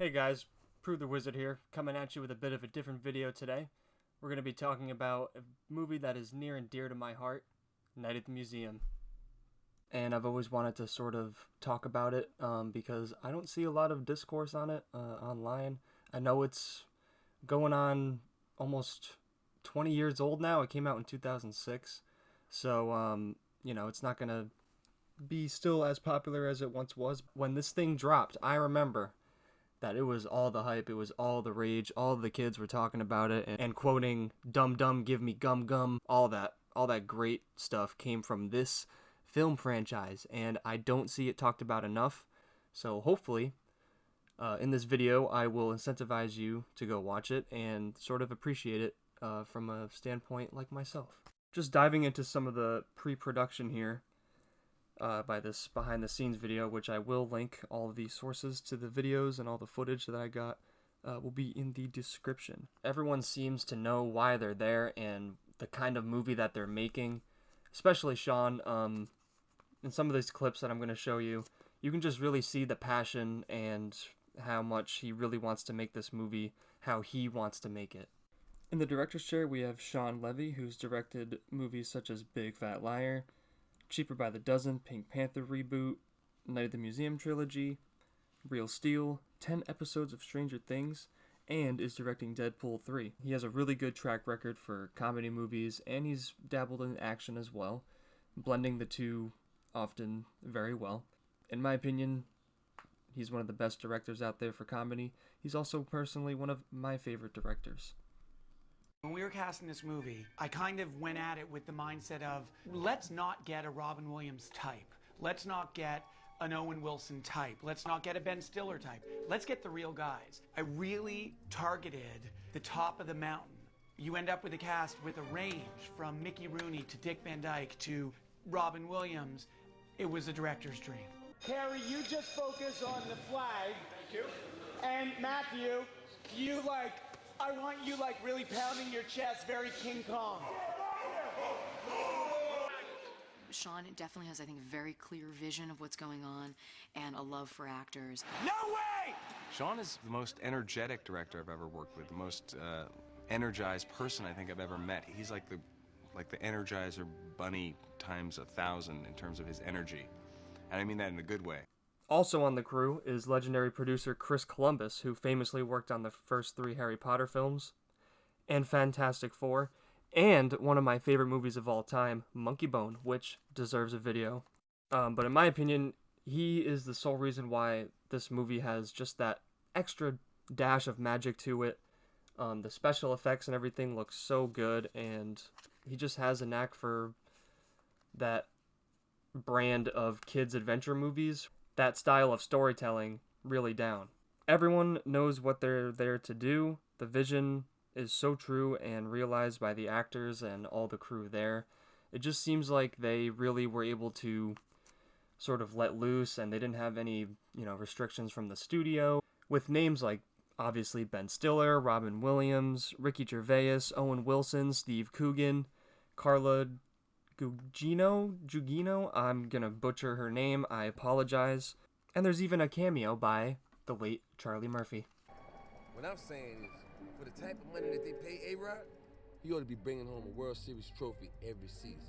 Hey guys, Prove the Wizard here, coming at you with a bit of a different video today. We're going to be talking about a movie that is near and dear to my heart, Night at the Museum. And I've always wanted to sort of talk about it because I don't see a lot of discourse on it online. I know it's going on almost 20 years old now. It came out in 2006. So, it's not going to be still as popular as it once was. When this thing dropped, I remember that it was all the hype, it was all the rage, all the kids were talking about it and quoting "Dum Dum, give me gum gum," all that great stuff came from this film franchise, and I don't see it talked about enough. So hopefully, in this video, I will incentivize you to go watch it and sort of appreciate it from a standpoint like myself. Just diving into some of the pre-production here. By this behind-the-scenes video, which I will link. All of the sources to the videos and all the footage that I got will be in the description. Everyone seems to know why they're there and the kind of movie that they're making, especially Sean. In some of these clips that I'm going to show you, you can just really see the passion and how much he really wants to make this movie, how he wants to make it. In the director's chair, we have Sean Levy, who's directed movies such as Big Fat Liar, Cheaper by the Dozen, Pink Panther reboot, Night at the Museum trilogy, Real Steel, 10 episodes of Stranger Things, and is directing Deadpool 3. He has a really good track record for comedy movies, and he's dabbled in action as well, blending the two often very well. In my opinion, he's one of the best directors out there for comedy. He's also personally one of my favorite directors. When we were casting this movie, I kind of went at it with the mindset of, let's not get a Robin Williams type. Let's not get an Owen Wilson type. Let's not get a Ben Stiller type. Let's get the real guys. I really targeted the top of the mountain. You end up with a cast with a range from Mickey Rooney to Dick Van Dyke to Robin Williams. It was a director's dream. Carrie, you just focus on the flag. Thank you. And Matthew, I want you really pounding your chest, very King Kong. Sean definitely has, I think, a very clear vision of what's going on and a love for actors. No way! Sean is the most energetic director I've ever worked with, the most energized person I think I've ever met. He's like the Energizer Bunny times 1,000 in terms of his energy. And I mean that in a good way. Also on the crew is legendary producer Chris Columbus, who famously worked on the first 3 Harry Potter films, and Fantastic Four, and one of my favorite movies of all time, Monkey Bone, which deserves a video. But in my opinion, he is the sole reason why this movie has just that extra dash of magic to it. The special effects and everything looks so good, and he just has a knack for that brand of kids' adventure movies. That style of storytelling really down. Everyone knows what they're there to do. The vision is so true and realized by the actors and all the crew there. It just seems like they really were able to sort of let loose, and they didn't have any, restrictions from the studio. With names like, obviously, Ben Stiller, Robin Williams, Ricky Gervais, Owen Wilson, Steve Coogan, Carla Gugino, I'm gonna butcher her name, I apologize. And there's even a cameo by the late Charlie Murphy. What I'm saying is, for the type of money that they pay A-Rod, he ought to be bringing home a World Series trophy every season.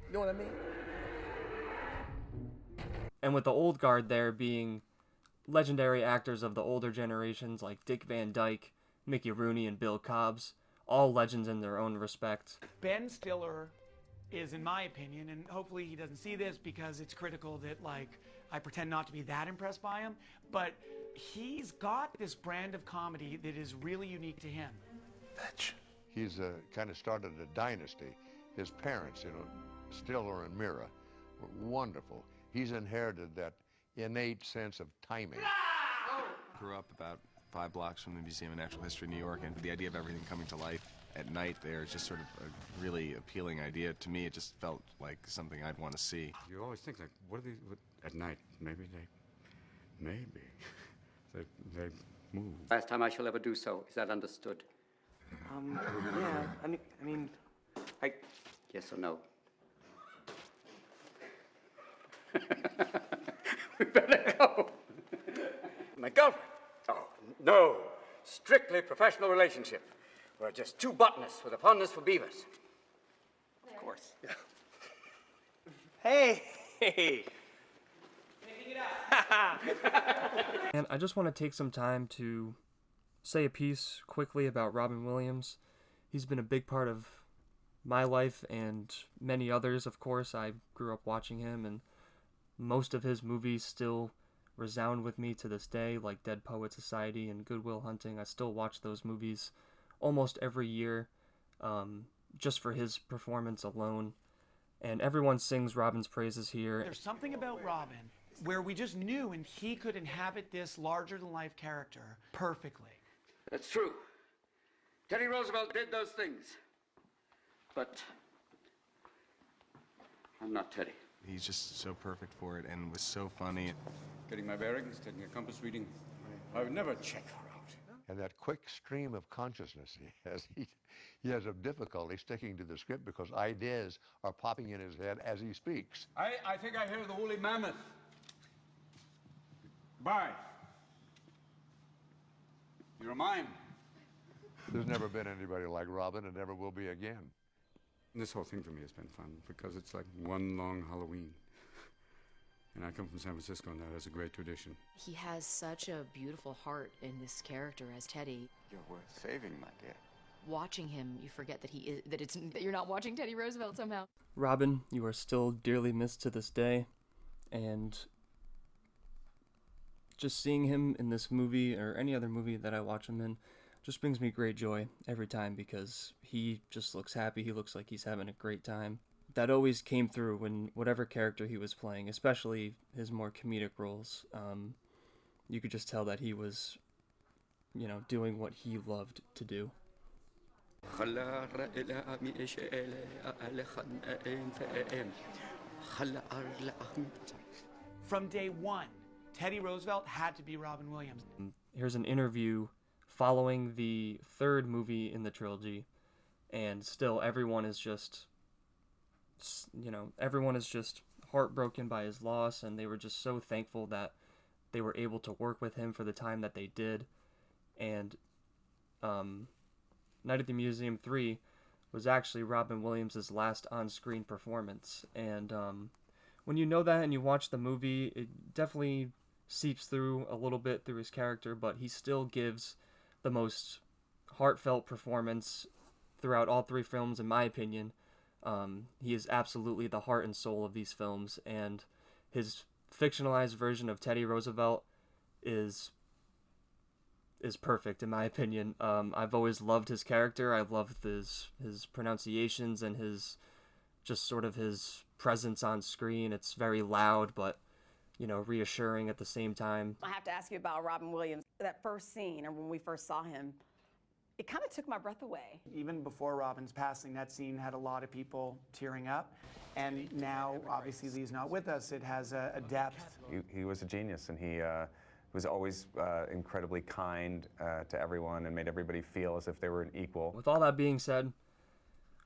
You know what I mean? And with the old guard there being legendary actors of the older generations like Dick Van Dyke, Mickey Rooney, and Bill Cobbs, all legends in their own respect. Ben Stiller is, in my opinion, and hopefully he doesn't see this because it's critical that, I pretend not to be that impressed by him, but he's got this brand of comedy that is really unique to him. Fetch. He's kind of started a dynasty. His parents, Stiller and Mira, were wonderful. He's inherited that innate sense of timing. Grew up about 5 blocks from the Museum of Natural History in New York, and the idea of everything coming to life at night there is just sort of a really appealing idea. To me, it just felt like something I'd want to see. You always think, what are these, at night, maybe they move. Last time I shall ever do so. Is that understood? Yeah, I mean, Yes or no? We better go. My girlfriend. Oh, no. Strictly professional relationship. We're just two botanists with a fondness for beavers. Of course. Yeah. Hey! And I just want to take some time to say a piece quickly about Robin Williams. He's been a big part of my life and many others, of course. I grew up watching him, and most of his movies still resound with me to this day, like Dead Poet Society and Good Will Hunting. I still watch those movies almost every year, just for his performance alone. And everyone sings Robin's praises here. There's something about Robin where we just knew and he could inhabit this larger-than-life character perfectly. That's true. Teddy Roosevelt did those things. But I'm not Teddy. He's just so perfect for it and was so funny. Getting my bearings, taking a compass reading. I would never check her out. And that quick stream of consciousness he has a difficulty sticking to the script because ideas are popping in his head as he speaks. I think I hear the woolly mammoth. Bye. You're a mime. There's never been anybody like Robin and never will be again. This whole thing for me has been fun because it's like one long Halloween. And I come from San Francisco, and that has a great tradition. He has such a beautiful heart in this character as Teddy. You're worth saving, my dear. Watching him, you forget that that you're not watching Teddy Roosevelt somehow. Robin, you are still dearly missed to this day, and just seeing him in this movie or any other movie that I watch him in just brings me great joy every time because he just looks happy. He looks like he's having a great time. That always came through in whatever character he was playing, especially his more comedic roles. You could just tell that he was, doing what he loved to do. From day one, Teddy Roosevelt had to be Robin Williams. Here's an interview following the third movie in the trilogy, and still everyone is just heartbroken by his loss, and they were just so thankful that they were able to work with him for the time that they did. And Night at the Museum 3 was actually Robin Williams' last on-screen performance, and when you know that and you watch the movie, it definitely seeps through a little bit through his character, but he still gives the most heartfelt performance throughout all three films, in my opinion. He is absolutely the heart and soul of these films, and his fictionalized version of Teddy Roosevelt is perfect, in my opinion. I've always loved his character. I've loved his pronunciations and his presence on screen. It's very loud, but reassuring at the same time. I have to ask you about Robin Williams. That first scene, or when we first saw him, it kind of took my breath away. Even before Robin's passing, that scene had a lot of people tearing up. And now, obviously, he's not with us. It has a depth. He was a genius, and he was always incredibly kind to everyone and made everybody feel as if they were an equal. With all that being said,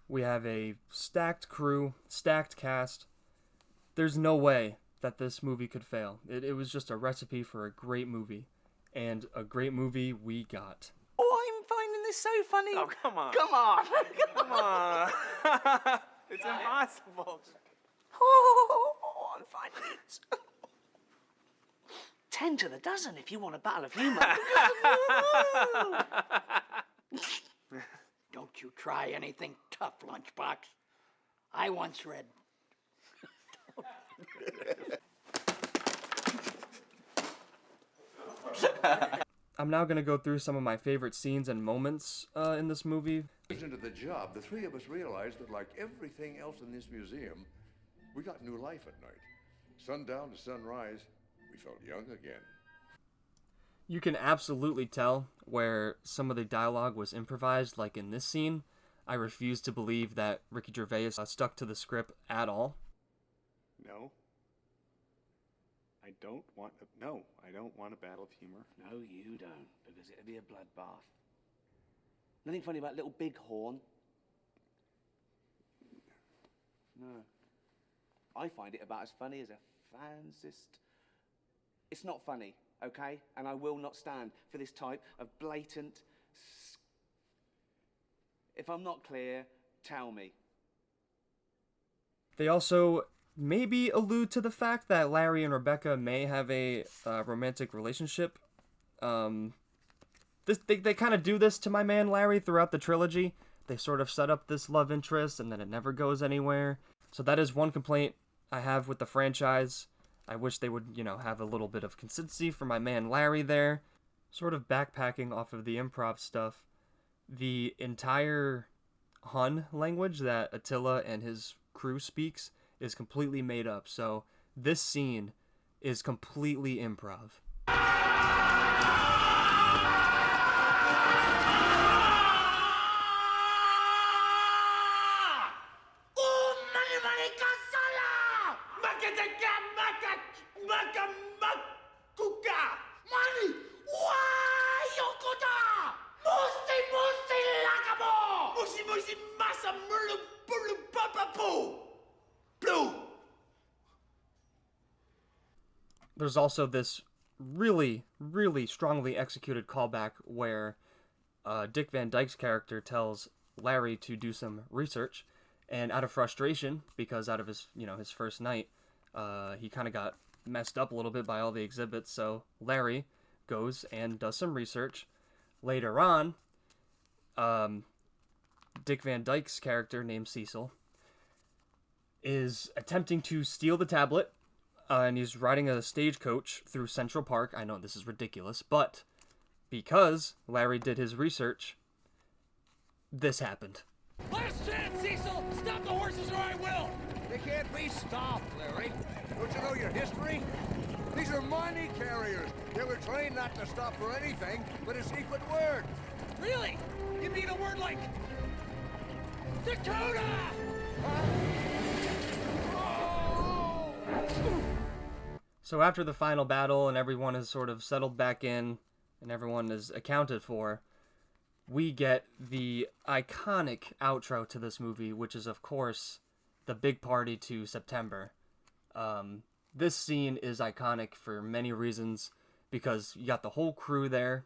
we have a stacked crew, stacked cast. There's no way that this movie could fail. It was just a recipe for a great movie, and a great movie we got. Oh, I'm finding this so funny. Oh, come on. Come on. Come on. It's impossible. Oh, I'm finding it. 10 to the dozen if you want a battle of humor. Don't you try anything tough, Lunchbox. I once read. I'm now going to go through some of my favorite scenes and moments in this movie. Into the job, the three of us realized that like everything else in this museum, we got new life at night. Sundown to sunrise, we felt young again. You can absolutely tell where some of the dialogue was improvised, like in this scene. I refuse to believe that Ricky Gervais stuck to the script at all. No. I don't want a battle of humor. No, you don't, because it'd be a bloodbath. Nothing funny about Little Bighorn. No. I find it about as funny as a fancist. It's not funny. okay? And I will not stand for this type of blatant... If I'm not clear, tell me. They also maybe allude to the fact that Larry and Rebecca may have a romantic relationship. They kind of do this to my man Larry throughout the trilogy. They sort of set up this love interest and then it never goes anywhere. So that is one complaint I have with the franchise. I wish they would, have a little bit of consistency for my man Larry there. Sort of backpacking off of the improv stuff. The entire Hun language that Attila and his crew speaks is completely made up. So this scene is completely improv. There's also this really, really strongly executed callback where Dick Van Dyke's character tells Larry to do some research, and out of frustration, because out of his, his first night, he kind of got messed up a little bit by all the exhibits, so Larry goes and does some research. Later on, Dick Van Dyke's character, named Cecil, is attempting to steal the tablet, and he's riding a stagecoach through Central Park. I know this is ridiculous, but because Larry did his research, this happened. Last chance, Cecil! Stop the horses or I will! They can't be stopped, Larry. Don't you know your history? These are money carriers. They were trained not to stop for anything but a secret word. Really? You mean a word like... Dakota! So after the final battle and everyone is sort of settled back in and everyone is accounted for, we get the iconic outro to this movie, which is, of course, the big party to September. This scene is iconic for many reasons, because you got the whole crew there.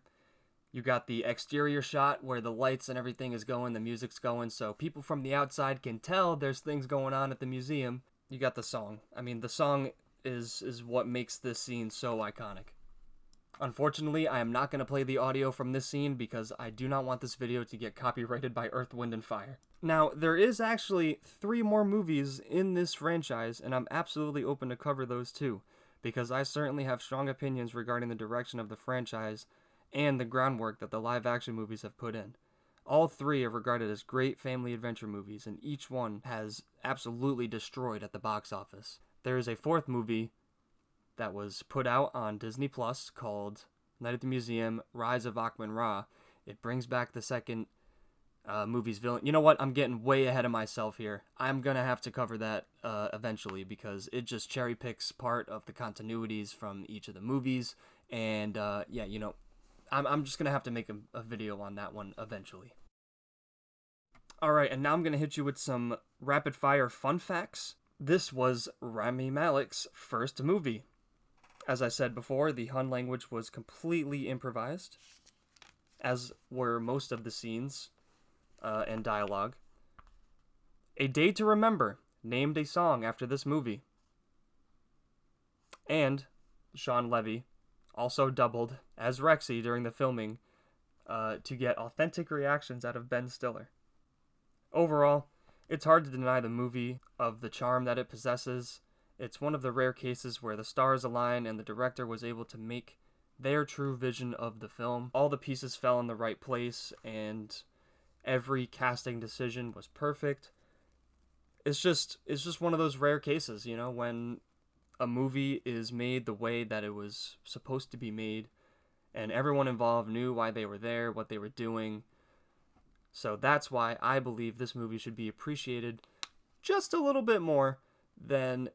You got the exterior shot where the lights and everything is going, the music's going, so people from the outside can tell there's things going on at the museum. You got the song. I mean, the song is what makes this scene so iconic. Unfortunately, I am not going to play the audio from this scene because I do not want this video to get copyrighted by Earth, Wind, and Fire. Now, there is actually 3 more movies in this franchise, and I'm absolutely open to cover those too, because I certainly have strong opinions regarding the direction of the franchise and the groundwork that the live-action movies have put in. All 3 are regarded as great family adventure movies, and each one has absolutely destroyed at the box office. There is a 4th movie that was put out on Disney Plus called Night at the Museum, Rise of Akhman Ra. It brings back the second movie's villain. You know what? I'm getting way ahead of myself here. I'm going to have to cover that eventually because it just cherry picks part of the continuities from each of the movies. And yeah, I'm just going to have to make a video on that one eventually. Alright, and now I'm going to hit you with some rapid fire fun facts. This was Rami Malek's first movie. As I said before, the Hun language was completely improvised, as were most of the scenes and dialogue. A Day to Remember named a song after this movie. And Sean Levy also doubled as Rexy during the filming to get authentic reactions out of Ben Stiller. Overall, it's hard to deny the movie of the charm that it possesses. It's one of the rare cases where the stars align and the director was able to make their true vision of the film. All the pieces fell in the right place and every casting decision was perfect. It's just one of those rare cases, when a movie is made the way that it was supposed to be made and everyone involved knew why they were there, what they were doing. So that's why I believe this movie should be appreciated just a little bit more than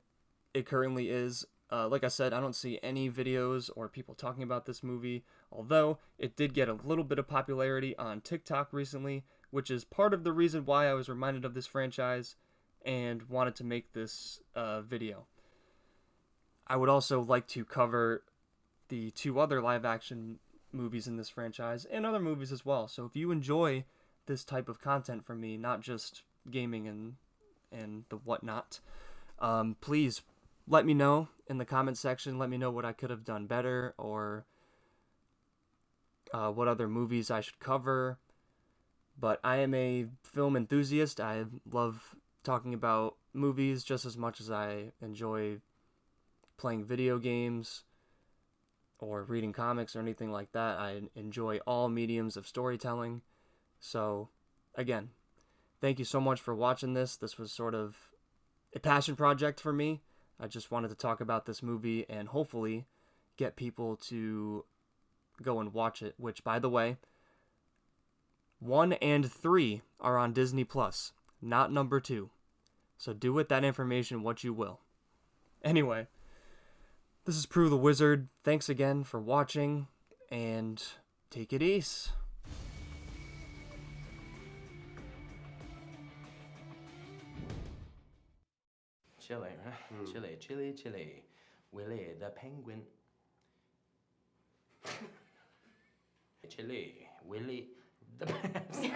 it currently is. Like I said, I don't see any videos or people talking about this movie, although it did get a little bit of popularity on TikTok recently, which is part of the reason why I was reminded of this franchise and wanted to make this video. I would also like to cover the 2 other live-action movies in this franchise, and other movies as well. So if you enjoy this type of content from me, not just gaming and the whatnot, please let me know in the comment section. Let me know what I could have done better, or what other movies I should cover. But I am a film enthusiast. I love talking about movies just as much as I enjoy playing video games or reading comics or anything like that. I enjoy all mediums of storytelling. So, again, thank you so much for watching this. This was sort of a passion project for me. I just wanted to talk about this movie and hopefully get people to go and watch it, which, by the way, 1 and 3 are on Disney Plus, not number 2. So do with that information what you will. Anyway, this is Prue the Wizard. Thanks again for watching, and take it easy. Chile, right? Chile, Chile, Chile. Willie the penguin. Chile, Willie the... Sorry.